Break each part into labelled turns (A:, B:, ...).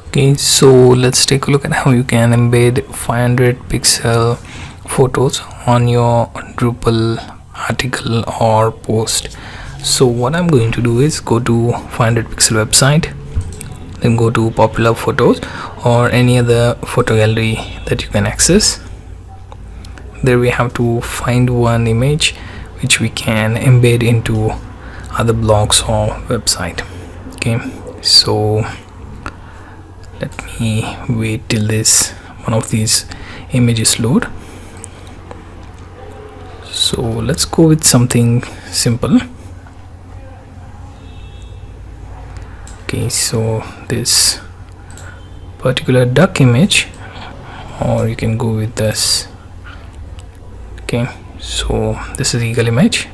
A: Okay, so let's take a look at how you can embed 500 pixel photos on your Drupal article or post. So what I'm going to do is go to 500 pixel website, then go to popular photos or any other photo gallery that you can access. There we have to find one image which we can embed into other blogs or website. Okay, so let me wait till this one of these images load. So let's go with something simple. Okay, so this particular duck image, or you can go with this. Okay, so this is eagle image.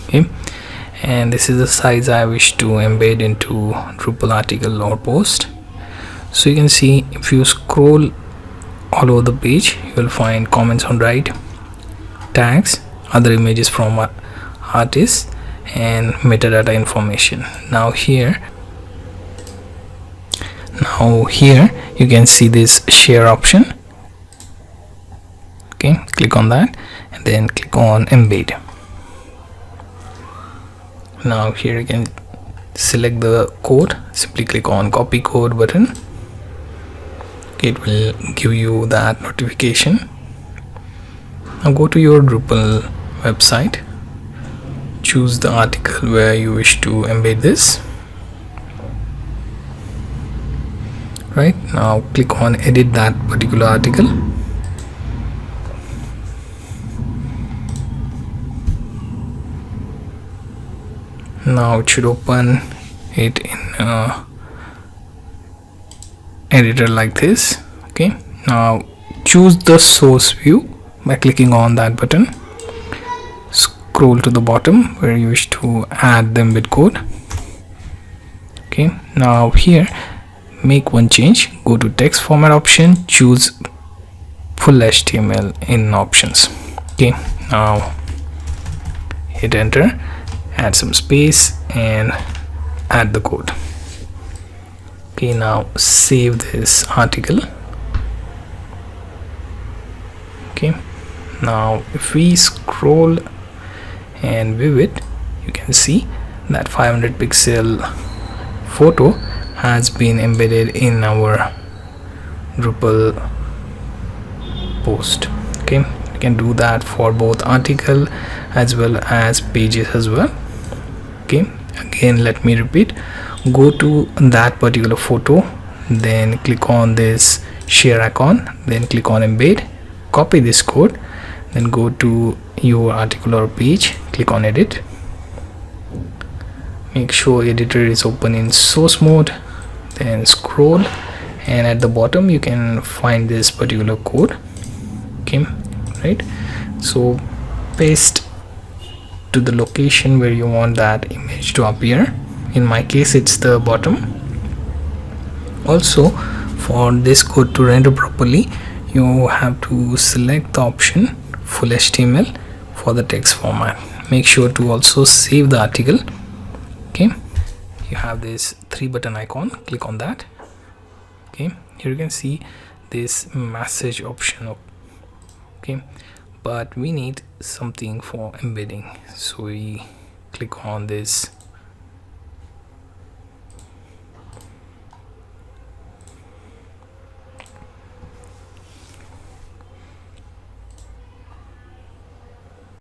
A: Okay, and this is the size I wish to embed into Drupal article or post. So you can see, if you scroll all over the page, you will find comments on right, tags, other images from artists, and metadata information. Now here you can see this share option. Okay, click on that and then click on embed. Now here you can select the code, simply click on copy code button. It will give you that notification. Now go to your Drupal website, choose the article where you wish to embed this. Right, now click on edit that particular article. Now it should open it in editor like this. Okay, now choose the source view by clicking on that button. Scroll to the bottom where you wish to add the embed code. Okay, now here make one change, go to text format option, choose full HTML in options. Okay, now hit enter, add some space and add the code. Okay, now save this article. Okay, now if we scroll and view it, you can see that 500 pixel photo has been embedded in our Drupal post. Okay, you can do that for both article as well as pages as well. Okay, again let me repeat, go to that particular photo, then click on this share icon, then click on embed, copy this code, then go to your article or page, click on edit, make sure editor is open in source mode, then scroll and at the bottom you can find this particular code. Okay, right, so paste to the location where you want that image to appear. In my case it's the bottom. Also, for this code to render properly, you have to select the option full HTML for the text format. Make sure to also save the article. Okay, you have this 3 button icon, click on that. Okay, here you can see this message option. Okay, but we need something for embedding, so we click on this